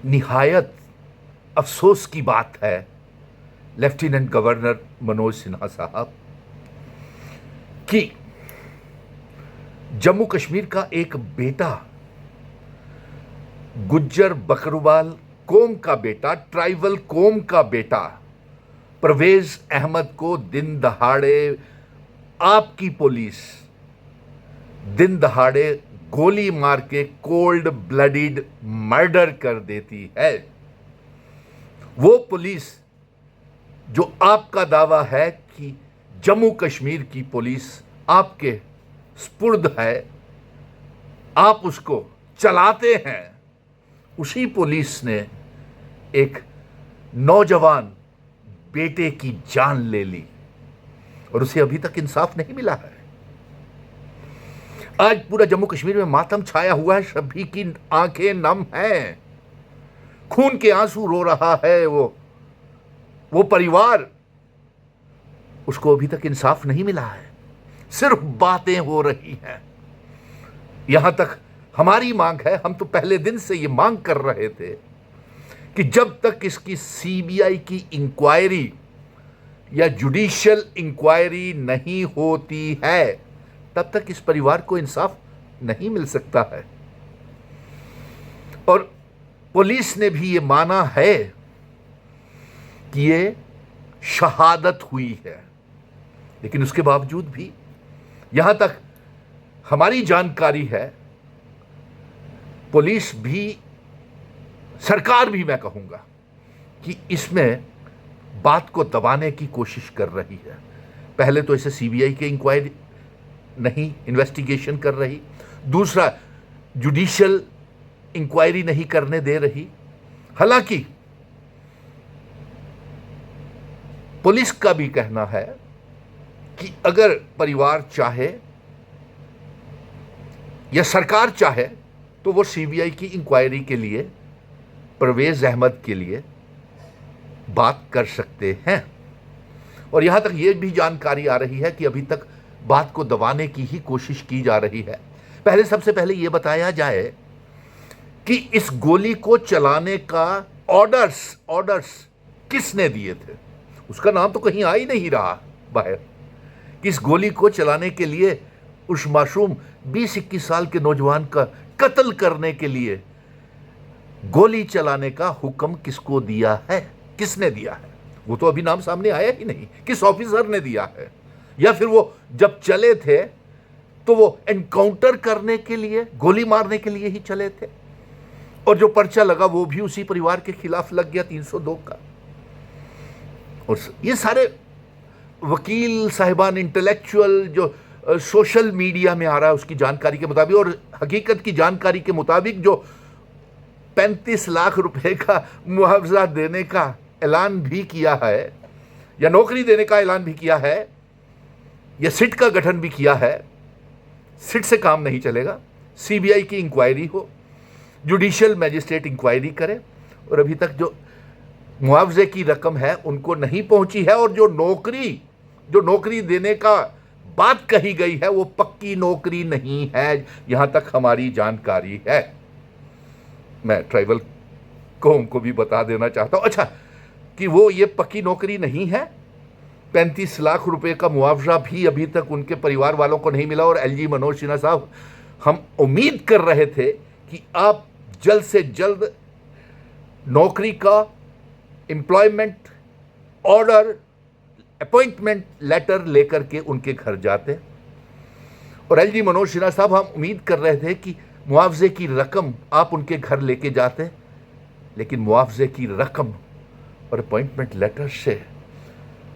निहायत अफसोस की बात है लेफ्टिनेंट गवर्नर मनोज सिन्हा साहब कि जम्मू कश्मीर का एक बेटा, गुज्जर बकरवाल कौम का बेटा, ट्राइबल कौम का बेटा परवेज अहमद को दिन दहाड़े आपकी पुलिस दिन दहाड़े गोली मार के कोल्ड ब्लडिड मर्डर कर देती है। वो पुलिस जो आपका दावा है कि जम्मू कश्मीर की पुलिस आपके स्पुर्द है, आप उसको चलाते हैं, उसी पुलिस ने एक नौजवान बेटे की जान ले ली और उसे अभी तक इंसाफ नहीं मिला है। आज पूरा जम्मू कश्मीर में मातम छाया हुआ है, सभी की आंखें नम हैं, खून के आंसू रो रहा है वो परिवार, उसको अभी तक इंसाफ नहीं मिला है, सिर्फ बातें हो रही हैं। यहां तक हमारी मांग है, हम तो पहले दिन से ये मांग कर रहे थे कि जब तक इसकी सीबीआई की इंक्वायरी या जुडिशियल इंक्वायरी नहीं होती है तब तक इस परिवार को इंसाफ नहीं मिल सकता है। और पुलिस ने भी ये माना है कि ये शहादत हुई है, लेकिन उसके बावजूद भी यहां तक हमारी जानकारी है, पुलिस भी, सरकार भी, मैं कहूंगा कि इसमें बात को दबाने की कोशिश कर रही है। पहले तो इसे सीबीआई के इंक्वायरी नहीं, इन्वेस्टिगेशन कर रही, दूसरा जुडिशियल इंक्वायरी नहीं करने दे रही। हालांकि पुलिस का भी कहना है कि अगर परिवार चाहे या सरकार चाहे तो वो सीबीआई की इंक्वायरी के लिए परवेज अहमद के लिए बात कर सकते हैं। और यहां तक यह भी जानकारी आ रही है कि अभी तक बात को दबाने की ही कोशिश की जा रही है। सबसे पहले यह बताया जाए कि इस गोली को चलाने का ऑर्डर्स किसने दिए थे। उसका नाम तो कहीं आ ही नहीं रहा बाहर कि इस गोली को चलाने के लिए, उस मासूम 20-21 साल के नौजवान का कत्ल करने के लिए गोली चलाने का हुक्म किसको दिया है, किसने दिया है, वो तो अभी नाम सामने आया ही नहीं। किस ऑफिसर ने दिया है, या फिर वो जब चले थे तो वो एनकाउंटर करने के लिए, गोली मारने के लिए ही चले थे, और जो पर्चा लगा वो भी उसी परिवार के खिलाफ लग गया 302 का। और ये सारे वकील साहिबान, इंटेलेक्चुअल जो सोशल मीडिया में आ रहा है उसकी जानकारी के मुताबिक और हकीकत की जानकारी के मुताबिक जो 35 लाख रुपए का मुआवजा देने का ऐलान भी किया है, या नौकरी देने का ऐलान भी किया है, या सिट का गठन भी किया है। सिट से काम नहीं चलेगा, सीबीआई की इंक्वायरी हो, जुडिशियल मैजिस्ट्रेट इंक्वायरी करे, और अभी तक जो मुआवजे की रकम है उनको नहीं पहुंची है, और जो नौकरी देने का बात कही गई है वो पक्की नौकरी नहीं है, यहां तक हमारी जानकारी है। मैं ट्राइबल कौम को भी बता देना चाहता हूं, अच्छा, कि वो ये पक्की नौकरी नहीं है। 35 लाख रुपए का मुआवजा भी अभी तक उनके परिवार वालों को नहीं मिला। और एलजी मनोज सिन्हा साहब, हम उम्मीद कर रहे थे कि आप जल्द से जल्द नौकरी का एम्प्लॉयमेंट ऑर्डर, अपॉइंटमेंट लेटर लेकर के उनके घर जाते। और एलजी मनोज सिन्हा साहब, हम उम्मीद कर रहे थे कि मुआवजे की रकम आप उनके घर लेके जाते, लेकिन मुआवजे की रकम और अपॉइंटमेंट लेटर से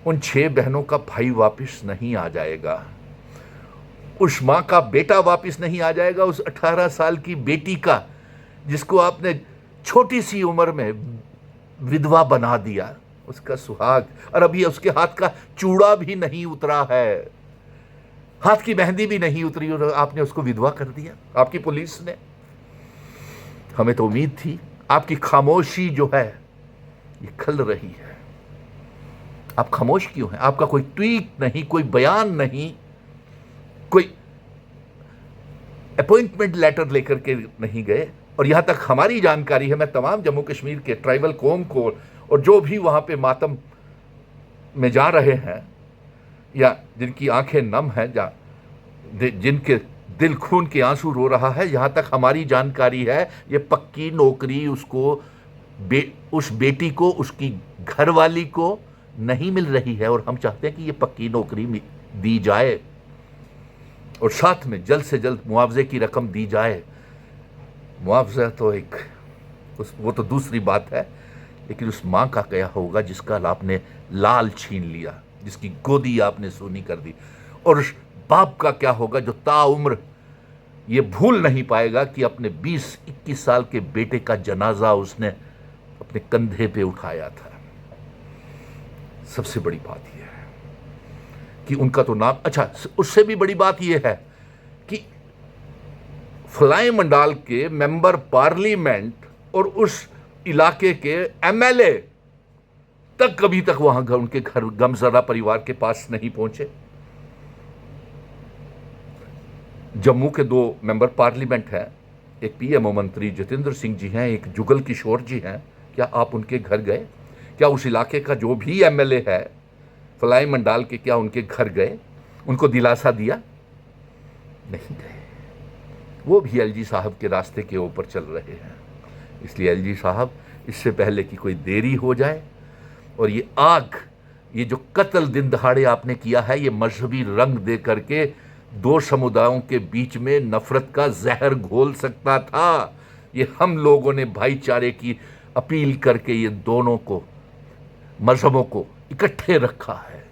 उन 6 बहनों का भाई वापस नहीं आ जाएगा, उस मां का बेटा वापस नहीं आ जाएगा, उस 18 साल की बेटी का जिसको आपने छोटी सी उम्र में विधवा बना दिया, उसका सुहाग, और अभी उसके हाथ का चूड़ा भी नहीं उतरा है, हाथ की मेहंदी भी नहीं उतरी, और आपने उसको विधवा कर दिया, आपकी पुलिस ने। हमें तो उम्मीद थी, आपकी खामोशी जो है ये खल रही है। आप खामोश क्यों हैं? आपका कोई ट्वीट नहीं, कोई बयान नहीं, कोई अपॉइंटमेंट लेटर लेकर के नहीं गए, और यहाँ तक हमारी जानकारी है, मैं तमाम जम्मू कश्मीर के ट्राइबल कौम को और जो भी वहाँ पे मातम में जा रहे हैं या जिनकी आंखें नम हैं, जिनके दिल खून के आंसू रो रहा है, यहाँ तक हमारी जानकारी है ये पक्की नौकरी उसको उस बेटी को, उसकी घरवाली को नहीं मिल रही है। और हम चाहते हैं कि ये पक्की नौकरी दी जाए और साथ में जल्द से जल्द मुआवजे की रकम दी जाए। मुआवजा तो वो तो दूसरी बात है, लेकिन उस माँ का क्या होगा जिसका आपने लाल छीन लिया, जिसकी गोदी आपने सोनी कर दी, और उस बाप का क्या होगा जो ताउम्र ये भूल नहीं पाएगा कि अपने 20-21 साल के बेटे का जनाजा उसने अपने कंधे पे उठाया था। सबसे बड़ी बात यह है कि उनका तो नाम, अच्छा उससे भी बड़ी बात यह है कि फ्लाई मंडाल के मेंबर पार्लियामेंट और उस इलाके के एमएलए तक कभी तक वहां उनके घर गमजदा परिवार के पास नहीं पहुंचे। जम्मू के 2 मेंबर पार्लियामेंट हैं, एक पीएमओ मंत्री जितेंद्र सिंह जी हैं, एक जुगल किशोर जी हैं। क्या आप उनके घर गए? क्या उस इलाके का जो भी एमएलए है फ्लाई मंडाल के, क्या उनके घर गए, उनको दिलासा दिया? नहीं गए। वो भी एलजी साहब के रास्ते के ऊपर चल रहे हैं। इसलिए एलजी साहब, इससे पहले कि कोई देरी हो जाए और ये आग, ये जो कत्ल दिन दहाड़े आपने किया है, ये मजहबी रंग दे करके 2 समुदायों के बीच में नफरत का जहर घोल सकता था। ये हम लोगों ने भाईचारे की अपील करके ये दोनों को, मजहबों को इकट्ठे रखा है।